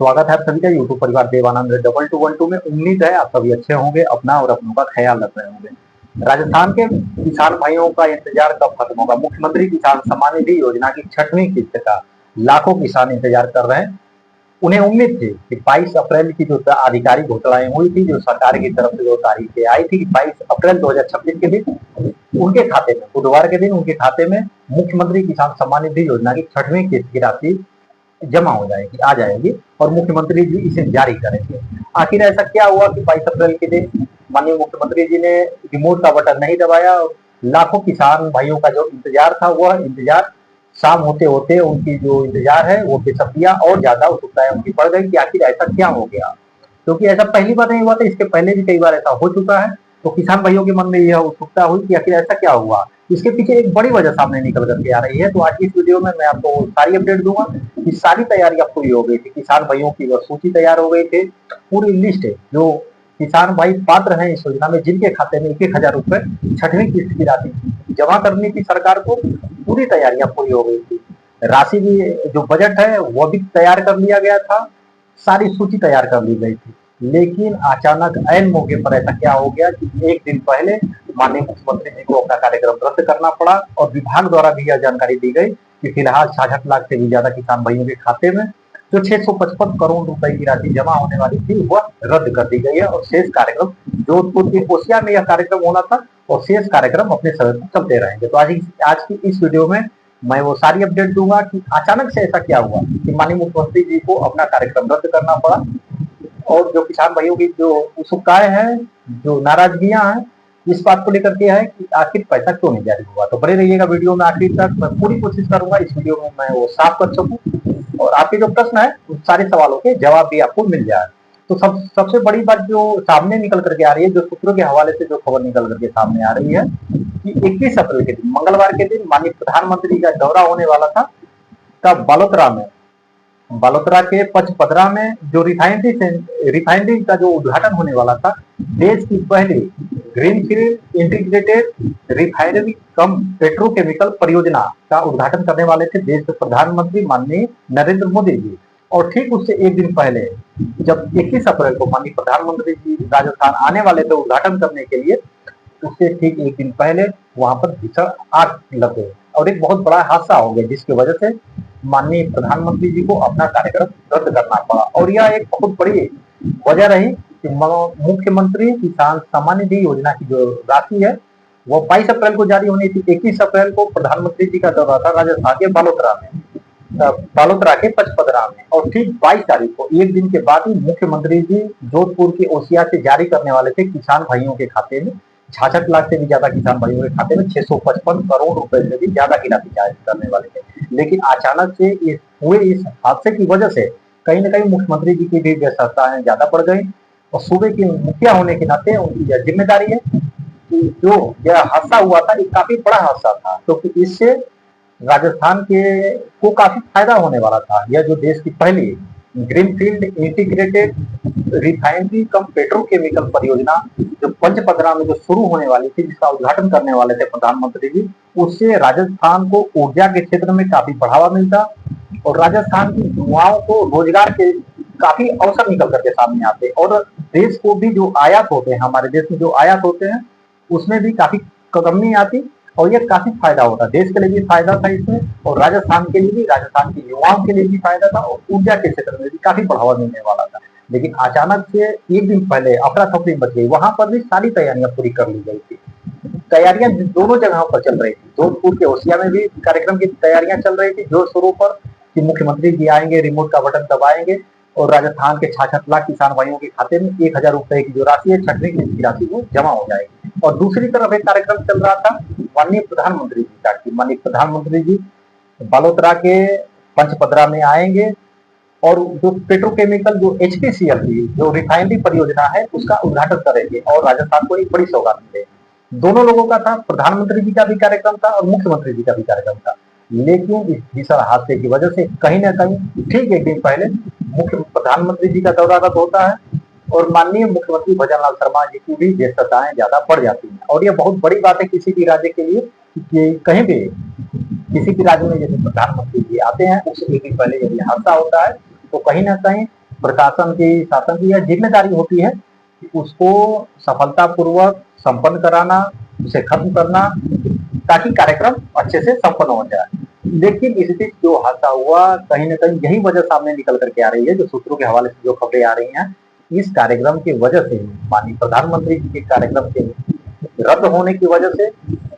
स्वागत है आप सभी का यूट्यूब परिवार देवानंद 2212 में। उम्मीद है आप सभी अच्छे होंगे, अपना और अपनों का ख्याल रख रहे होंगे। राजस्थान के किसान भाइयों का इंतजार कब खत्म होगा? मुख्यमंत्री किसान सम्मान निधि योजना की 6वीं किस्त का लाखों किसान इंतजार कर रहे हैं। उन्हें उम्मीद थी कि 22 अप्रैल की जो आधिकारिक घोषणाएं हुई थी, जो सरकार की तरफ से जो तारीखें आई थी कि 22 अप्रैल 2026 के दिन उनके खाते में, बुधवार के दिन उनके खाते में मुख्यमंत्री किसान सम्मान निधि योजना की 6वीं किस्त की राशि जमा हो जाएगी, आ जाएगी और मुख्यमंत्री जी इसे जारी करेंगे। आखिर ऐसा क्या हुआ कि 22 अप्रैल के दिन माननीय मुख्यमंत्री जी ने रिमोट का बटन नहीं दबाया और लाखों किसान भाइयों का जो इंतजार था वह इंतजार शाम होते होते उनकी जो इंतजार है वो बेसब्रियां और ज्यादा उत्सुकताएं उनकी बढ़ गई कि आखिर ऐसा क्या हो गया, क्योंकि ऐसा पहली बार नहीं हुआ था, इसके पहले भी कई बार ऐसा हो चुका है। तो किसान भाइयों के मन में यह उत्सुकता हुई कि आखिर ऐसा क्या हुआ। इसके पीछे एक बड़ी वजह सामने निकल करके आ रही है। तो आज की इस वीडियो में मैं आपको सारी अपडेट दूंगा कि सारी तैयारियां पूरी हो गई थी, किसान भाइयों की वह सूची तैयार हो गई थी, पूरी लिस्ट है जो किसान भाई पात्र हैं इस योजना में, जिनके खाते में 1,000 रुपए 6वीं किस्त की राशि जमा करनी थी सरकार को, पूरी तैयारियां पूरी हो गई थी। राशि भी, जो बजट है वह भी तैयार कर लिया गया था, सारी सूची तैयार कर ली गई थी। लेकिन अचानक ऐन मौके पर ऐसा क्या हो गया कि एक दिन पहले माननीय मुख्यमंत्री जी को अपना कार्यक्रम रद्द करना पड़ा और विभाग द्वारा भी यह जानकारी दी गई कि फिलहाल 66 लाख से भी ज्यादा किसान भाइयों के खाते में जो 655 करोड़ रुपए की राशि जमा होने वाली थी वह रद्द कर दी गई है और शेष कार्यक्रम, जोधपुर के कोसिया में यह कार्यक्रम होना था और शेष कार्यक्रम अपने समय पर चलते रहेंगे। तो आज की इस वीडियो में मैं वो सारी अपडेट दूंगा कि अचानक से ऐसा क्या हुआ कि माननीय मुख्यमंत्री जी को अपना कार्यक्रम रद्द करना पड़ा और जो किसान भाइयों की जो उत्सुकताएं हैं, जो नाराजगियां हैं, इस बात को लेकर के है कि आखिर पैसा क्यों नहीं जारी हुआ। तो बने रहिएगा वीडियो में आखिर तक। मैं पूरी कोशिश करूंगा इस वीडियो में मैं वो साफ कर सकूं और आपके जो प्रश्न है उन सारे सवालों के जवाब भी आपको मिल जाए। तो सबसे बड़ी बात जो सामने निकल करके आ रही है, जो सूत्रों के हवाले से जो खबर निकल करके सामने आ रही है कि 21 अप्रैल के दिन, मंगलवार के दिन माननीय प्रधानमंत्री का दौरा होने वाला था, तब बालोतरा के पचपदरा में जो रिफाइनरी का जो उद्घाटन होने वाला था, देश की पहली ग्रीनफील्ड इंटीग्रेटेड रिफाइनरी कम पेट्रोकेमिकल परियोजना का उद्घाटन करने वाले थे देश के प्रधानमंत्री माननीय नरेंद्र मोदी जी। और ठीक उससे एक दिन पहले जब 21 अप्रैल को माननीय प्रधानमंत्री जी राजस्थान आने वाले थे उद्घाटन करने के लिए, उससे ठीक एक दिन पहले वहां पर भीषण आग लग गई और एक बहुत बड़ा हादसा हो गया, जिसकी वजह से माननीय प्रधानमंत्री जी को अपना कार्यक्रम रद्द करना पड़ा। और यह एक बहुत बड़ी वजह रही कि मुख्यमंत्री किसान सम्मान निधि योजना की जो राशि है वो 22 अप्रैल को जारी होनी थी। 21 अप्रैल को प्रधानमंत्री जी का दौरा था राजस्थान के बालोतरा के पचपदरा में और ठीक 22 तारीख को एक दिन के बाद ही मुख्यमंत्री जी जोधपुर के ओसिया से जारी करने वाले थे किसान भाइयों के खाते में 66 लाख से भी ज्यादा किसान भाइयों के खाते में 655 करोड़ रुपए से भी ज्यादा की राशि जारी करने वाले थे। लेकिन अचानक से इस हादसे की वजह से कहीं ना कहीं मुख्यमंत्री जी की भी व्यस्तताएं ज्यादा बढ़ गई और सूबे के मुखिया होने के नाते उनकी यह जिम्मेदारी है कि जो यह हादसा हुआ था ये काफी बड़ा हादसा था, क्योंकि इससे राजस्थान के को काफी फायदा होने वाला था। यह जो देश की पहली ग्रीनफील्ड इंटीग्रेटेड रिफाइनरी कम पेट्रोकेमिकल परियोजना जो पंचपदरा में जो शुरू होने वाली थी, जिसका उद्घाटन करने वाले थे प्रधानमंत्री जी, उससे राजस्थान को ऊर्जा के क्षेत्र में काफी बढ़ावा मिलता और राजस्थान की युवाओं को रोजगार के काफी अवसर निकल करके सामने आते और देश को भी जो आयात होते हैं, हमारे देश में जो आयात होते हैं उसमें भी काफी कमी आती और ये काफी फायदा होता, देश के लिए भी फायदा था इसमें और राजस्थान के लिए भी, राजस्थान के युवाओं के लिए भी फायदा था और ऊर्जा के क्षेत्र में भी काफी बढ़ावा मिलने वाला था। लेकिन अचानक से एक दिन पहले अफरा तफरी मच गई। वहां पर भी सारी तैयारियां पूरी कर ली गई थी, तैयारियां दोनों जगहों पर चल रही थी। जोधपुर के ओसिया में भी कार्यक्रम की तैयारियां चल रही थी जोर शोरों पर कि मुख्यमंत्री जी आएंगे, रिमोट का बटन दबाएंगे और राजस्थान के 66 लाख किसान भाइयों के खाते में 1,000 रुपए की जो राशि है 6वीं किस्त की राशि वो जमा हो जाएगी। और दूसरी तरफ एक कार्यक्रम चल रहा था माननीय प्रधानमंत्री जी का कि माननीय प्रधानमंत्री जी बालोतरा के पंचपदरा में आएंगे और जो पेट्रोकेमिकल जो एचपीसीएल की जो रिफाइनरी परियोजना है उसका उद्घाटन करेंगे और राजस्थान को एक बड़ी सौगात मिलेगी। दोनों लोगों का था, प्रधानमंत्री जी का भी कार्यक्रम था और मुख्यमंत्री जी का भी कार्यक्रम था। लेकिन इस भीषण हादसे की वजह से कहीं ना कहीं ठीक एक दिन पहले प्रधानमंत्री जी का दौरा रद्द होता है और माननीय मुख्यमंत्री भजनलाल शर्मा जी की भी व्यस्तताएं ज्यादा बढ़ जाती हैं। और यह बहुत बड़ी बात है किसी भी राज्य के लिए कि कहीं भी किसी भी राज्य में जैसे प्रधानमंत्री जी आते हैं उससे एक दिन पहले यदि हादसा होता है तो कहीं ना कहीं प्रशासन की, शासन की यह जिम्मेदारी होती है कि उसको सफलतापूर्वक संपन्न कराना, उसे खत्म करना, ताकि कार्यक्रम अच्छे से संपन्न हो जाए। लेकिन इस बीच जो हादसा हुआ, कहीं न कहीं यही वजह सामने निकल कर के आ रही है, जो सूत्रों के हवाले से जो खबरें आ रही हैं, इस कार्यक्रम की वजह से, माननीय प्रधानमंत्री जी के कार्यक्रम के रद्द होने की वजह से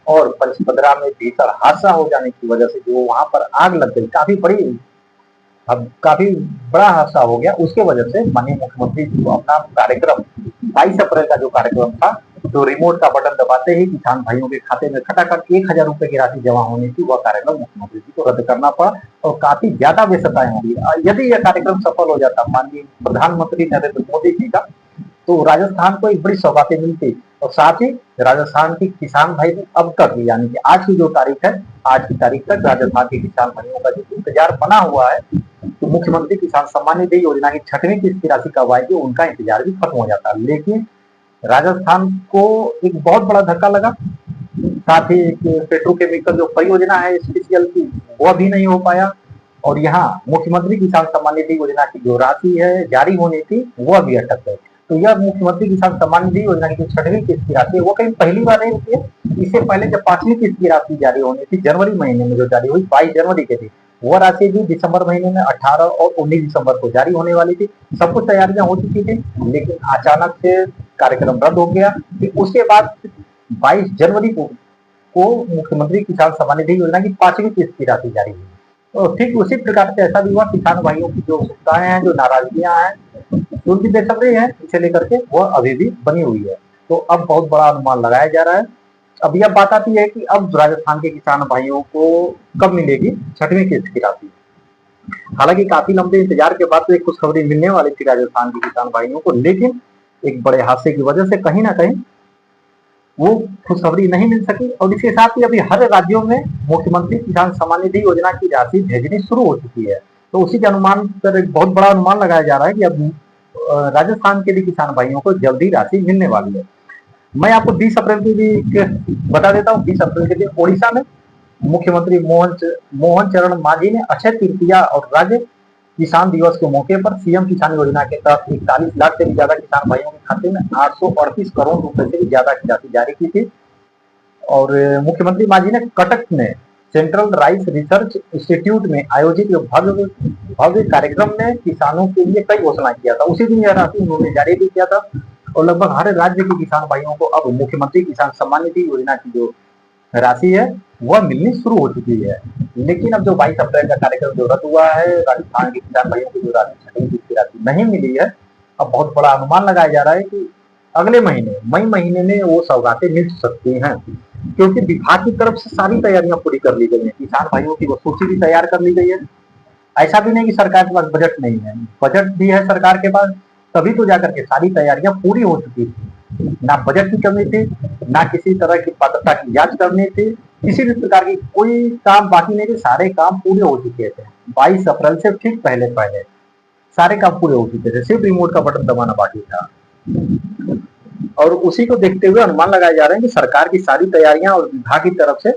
और पंचपदरा में भीषण हादसा हो जाने की वजह से जो वहां पर आग लग गई, अब काफी बड़ा हादसा हो गया। उसके वजह से माननीय मुख्यमंत्री जी को अपना कार्यक्रम 22 अप्रैल का जो कार्यक्रम था, तो रिमोट का बटन दबाते ही किसान भाइयों के खाते में खटाखट 1,000 रुपए की राशि जमा होनी थी, वह कार्यक्रम मुख्यमंत्री जी को रद्द करना पड़ा और काफी ज्यादा व्यस्तताएं होंगी। यदि यह कार्यक्रम सफल हो जाता माननीय प्रधानमंत्री नरेंद्र मोदी जी का, तो राजस्थान को एक बड़ी सौगातें मिलती और साथ ही राजस्थान के किसान भाई अब तक, यानी कि आज की जो तारीख है, आज की तारीख तक राजस्थान के किसान भाइयों का जो इंतजार बना हुआ है, तो मुख्यमंत्री किसान सम्मान निधि योजना की 6वीं किस्त की राशि कब आएगी, उनका इंतजार भी खत्म हो जाता। लेकिन राजस्थान को एक बहुत बड़ा धक्का लगा। साथ ही एक पेट्रोकेमिकल जो परियोजना है स्पेशल की, वह भी नहीं हो पाया और यहाँ मुख्यमंत्री किसान सम्मान निधि योजना की जो राशि है जारी होनी थी, वह भी अटक गई। तो यह मुख्यमंत्री किसान सम्मान निधि योजना की जो 6वीं किस्त की राशि है, वो कहीं पहली बार नहीं रुकी है। इससे पहले जब 5वीं किस्त की राशि जारी होनी थी, जनवरी महीने में जो जारी हुई, 22 जनवरी के थी, वह राशि भी दिसंबर महीने में 18 और 19 दिसंबर को जारी होने वाली थी। सब कुछ तैयारियां हो चुकी थी, लेकिन अचानक से कार्यक्रम रद्द हो गया। फिर उसके बाद 22 जनवरी को मुख्यमंत्री किसान सम्मान निधि योजना की 5वीं किस्त की राशि जारी हुई। तो ठीक उसी प्रकार से ऐसा भी हुआ, किसान भाइयों की जो चिंताएं हैं, जो नाराजगियां हैं, उनकी बेसब्री है इसे लेकर के, वह अभी भी बनी हुई है। तो अब बहुत बड़ा अनुमान लगाया जा रहा है। अब यह बात आती है कि अब राजस्थान के किसान भाइयों को कब मिलेगी 6वीं किस्त की राशि। हालांकि काफी लंबे इंतजार के बाद तो एक खुशखबरी मिलने वाली थी राजस्थान के किसान भाइयों को, लेकिन एक बड़े हादसे की वजह से कहीं ना कहीं वो खुशखबरी नहीं मिल सकी। और इसके साथ ही अभी हर राज्यों में मुख्यमंत्री किसान सम्मान निधि योजना की राशि भेजनी शुरू हो चुकी है। तो उसी के अनुमान पर एक बहुत बड़ा अनुमान लगाया जा रहा है कि अब राजस्थान के भी किसान भाइयों को जल्दी राशि मिलने वाली है। मैं आपको 20 अप्रैल की भी बता देता हूँ। 20 अप्रैल के दिन ओडिशा में मुख्यमंत्री मोहन चरण मांझी ने अक्षय तृतीया और राज्य किसान दिवस के मौके पर सीएम किसान योजना के तहत 41 लाख से भी ज्यादा किसान भाइयों के खाते में 838 करोड़ रुपए से भी ज्यादा की राशि जारी की थी। और मुख्यमंत्री मांझी ने कटक में सेंट्रल राइस रिसर्च इंस्टीट्यूट में आयोजित भव्य कार्यक्रम में किसानों के लिए कई घोषणा किया था। उसी दिन यह राशि उन्होंने जारी भी किया था और लगभग हर राज्य के किसान भाइयों को अब मुख्यमंत्री किसान सम्मान निधि योजना की जो राशि है वह मिलनी शुरू हो चुकी है। लेकिन अब जो 22 अप्रैल का कार्यक्रम जो रद्द हुआ है, राजस्थान के किसान भाइयों को जो राशि 6वीं किस्त की राशि नहीं मिली है, अब बहुत बड़ा अनुमान लगाया जा रहा है कि अगले महीने मई महीने में वो सौगातें मिल सकती हैं, क्योंकि विभाग की तरफ से सारी तैयारियां पूरी कर ली गई हैं। किसान भाइयों की वो सूची भी तैयार कर ली गई है। ऐसा भी नहीं कि सरकार के पास बजट नहीं है, बजट भी है सरकार के पास, तभी तो जाकर के सारी तैयारियां पूरी हो चुकी थी। ना बजट की कमी थी, ना किसी तरह की पात्रता की जांच करनी थी, किसी भी प्रकार की कोई काम बाकी नहीं थे, सारे काम पूरे हो चुके थे। 22 अप्रैल से ठीक पहले पहले सारे काम पूरे हो चुके थे, सिर्फ रिमोट का बटन दबाना बाकी था। और उसी को देखते हुए अनुमान लगाए जा रहे हैं कि सरकार की सारी तैयारियां और विभाग की तरफ से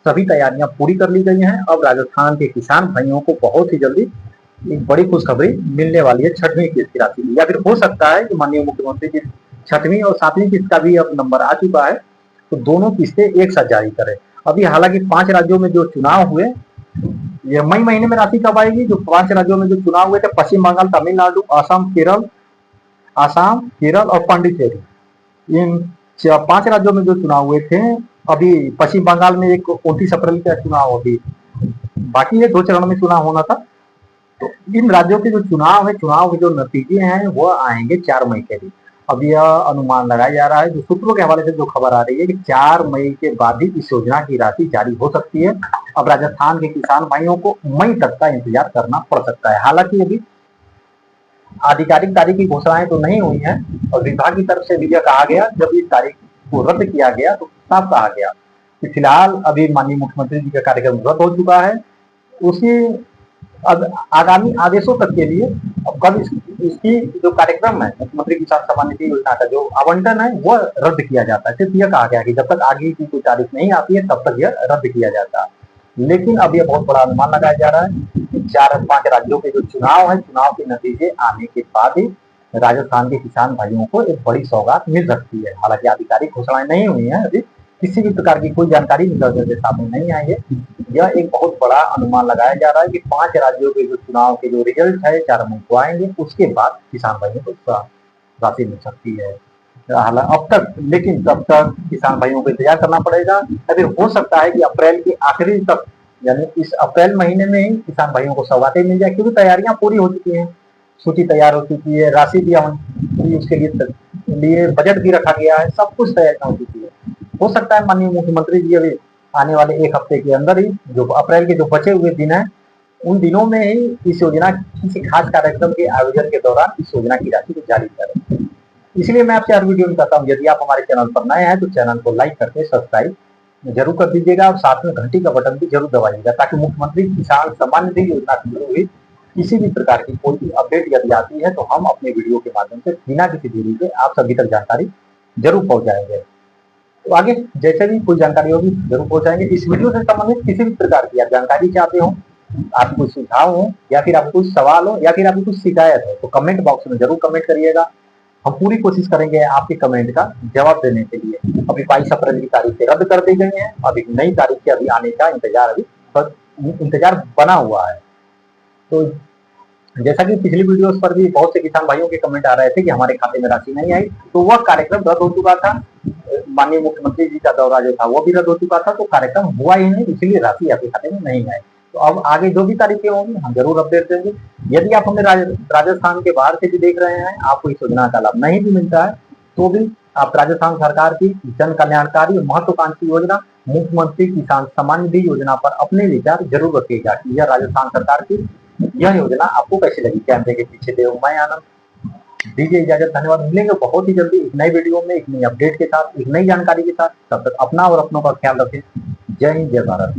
सभी तैयारियां पूरी कर ली गई हैं। अब राजस्थान के किसान भाइयों को बहुत ही जल्दी एक बड़ी खुशखबरी मिलने वाली है 6वीं किस्त की राशि, या फिर हो सकता है कि माननीय मुख्यमंत्री की 6वीं और 7वीं किस्त का भी अब नंबर आ चुका है, तो दोनों किस्तें एक साथ जारी करें। अभी हालांकि 5 राज्यों में जो चुनाव हुए, ये मई महीने में राशि कब आएगी? जो 5 राज्यों में जो चुनाव हुए थे, पश्चिम बंगाल, तमिलनाडु, आसाम, केरल और पांडिचेरी, इन 5 राज्यों में जो चुनाव हुए थे, अभी पश्चिम बंगाल में एक 29 अप्रैल का चुनाव, अभी बाकी ये 2 चरण में चुनाव होना था। तो इन राज्यों के जो चुनाव है, चुनाव के जो नतीजे हैं वो आएंगे 4 मई के दिन। अब यह अनुमान लगाया जा रहा है, जो सूत्रों के हवाले से जो खबर आ रही है कि 4 मई के बाद ही इस योजना की राशि जारी हो सकती है। अब राजस्थान के किसान भाइयों को मई तक का इंतजार करना पड़ सकता है। हालांकि अभी आधिकारिक तारीख की घोषणाएं तो नहीं हुई है और विभाग की तरफ से भी यह कहा गया, जब इस तारीख को रद्द किया गया तो साफ कहा गया कि फिलहाल अभी माननीय मुख्यमंत्री जी का कार्यक्रम रद्द हो चुका है। उसी आगामी आदेशों तक के लिए अब कल इसकी जो कार्यक्रम है, मुख्यमंत्री किसान सम्मान निधि योजना का जो आवंटन है वह रद्द किया जाता है। सिर्फ यह कहा गया कि जब तक आगे की कोई तारीख नहीं आती है तब तक यह रद्द किया जाता है। लेकिन अब ये बहुत बड़ा अनुमान लगाया जा रहा है कि 4-5 राज्यों के जो चुनाव है, चुनाव के नतीजे आने के बाद ही राजस्थान के किसान भाइयों को एक बड़ी सौगात मिल सकती है। हालांकि आधिकारिक घोषणाएं नहीं हुई है, अभी किसी भी प्रकार की कोई जानकारी निकल के सामने नहीं आई है। यह एक बहुत बड़ा अनुमान लगाया जा रहा है कि 5 राज्यों के जो चुनाव के जो रिजल्ट है 4 मई को आएंगे, उसके बाद किसान भाइयों को राशि मिल सकती है। अब तक, लेकिन तब तक किसान भाइयों को इंतजार करना पड़ेगा, या फिर हो सकता है कि अप्रैल के आखिरी तक, यानी इस अप्रैल महीने में ही किसान भाइयों को सौगातें मिल जाए, क्योंकि तैयारियां पूरी हो चुकी हैं, सूची तैयार हो चुकी है, राशि भी उसके लिए बजट भी रखा गया है, सब कुछ तैयारियां हो चुकी है। हो सकता है माननीय मुख्यमंत्री जी अभी आने वाले 1 हफ्ते के अंदर ही, जो अप्रैल के जो बचे हुए दिन है, उन दिनों में ही इस योजना, किसी खास कार्यक्रम के आयोजन के दौरान इस योजना की राशि को जारी करें। इसलिए मैं आपसे हर वीडियो में कहता हूँ, यदि आप हमारे चैनल पर नए हैं तो चैनल को लाइक करके सब्सक्राइब जरूर कर दीजिएगा और साथ में घंटी का बटन भी जरूर दबाइएगा, ताकि मुख्यमंत्री किसान सम्मान निधि योजना से जुड़ी हुई किसी भी प्रकार की कोई भी अपडेट यदि आती है तो हम अपने वीडियो के माध्यम से बिना किसी देरी के आप सभी तक जानकारी जरूर पहुंचाएंगे। तो आगे जैसे भी कोई जानकारी होगी जरूर पहुंचाएंगे। इस वीडियो से संबंधित किसी भी प्रकार की आप जानकारी चाहते हो, आपको कोई सुझाव हो, या फिर आपको कुछ सवाल हो, या फिर आपको कुछ शिकायत हो, तो कमेंट बॉक्स में जरूर कमेंट करिएगा। हम पूरी कोशिश करेंगे आपके कमेंट का जवाब देने के लिए। अभी 22 अप्रैल की तारीखें रद्द कर दी गई हैं, अभी नई तारीख के अभी आने का इंतजार बना हुआ है। तो जैसा कि पिछली वीडियोस पर भी बहुत से किसान भाइयों के कमेंट आ रहे थे कि हमारे खाते में राशि नहीं आई, तो वह कार्यक्रम रद्द हो चुका था। माननीय मुख्यमंत्री जी का दौरा जो था वो भी रद्द हो चुका था, तो कार्यक्रम हुआ ही नहीं, इसलिए राशि आपके खाते में नहीं आई। तो अब आगे जो भी तारीखें होंगी हम जरूर अपडेट देंगे। यदि आप हमें राजस्थान के बाहर से भी देख रहे हैं, आपको इस योजना का लाभ नहीं भी मिलता है, तो भी आप राजस्थान सरकार की जन कल्याणकारी महत्वाकांक्षी योजना मुख्यमंत्री किसान सम्मान निधि योजना पर अपने विचार जरूर रखिएगा कि यह राजस्थान सरकार की यह योजना आपको कैसी लगी। कैमरे के पीछे देव मैं आनंद, दीजिए इजाजत, धन्यवाद। मिलेंगे बहुत ही जल्दी एक नई वीडियो में, एक नई अपडेट के साथ, एक नई जानकारी के साथ। तब तक अपना और अपनों का ख्याल रखें। जय हिंद, जय भारत।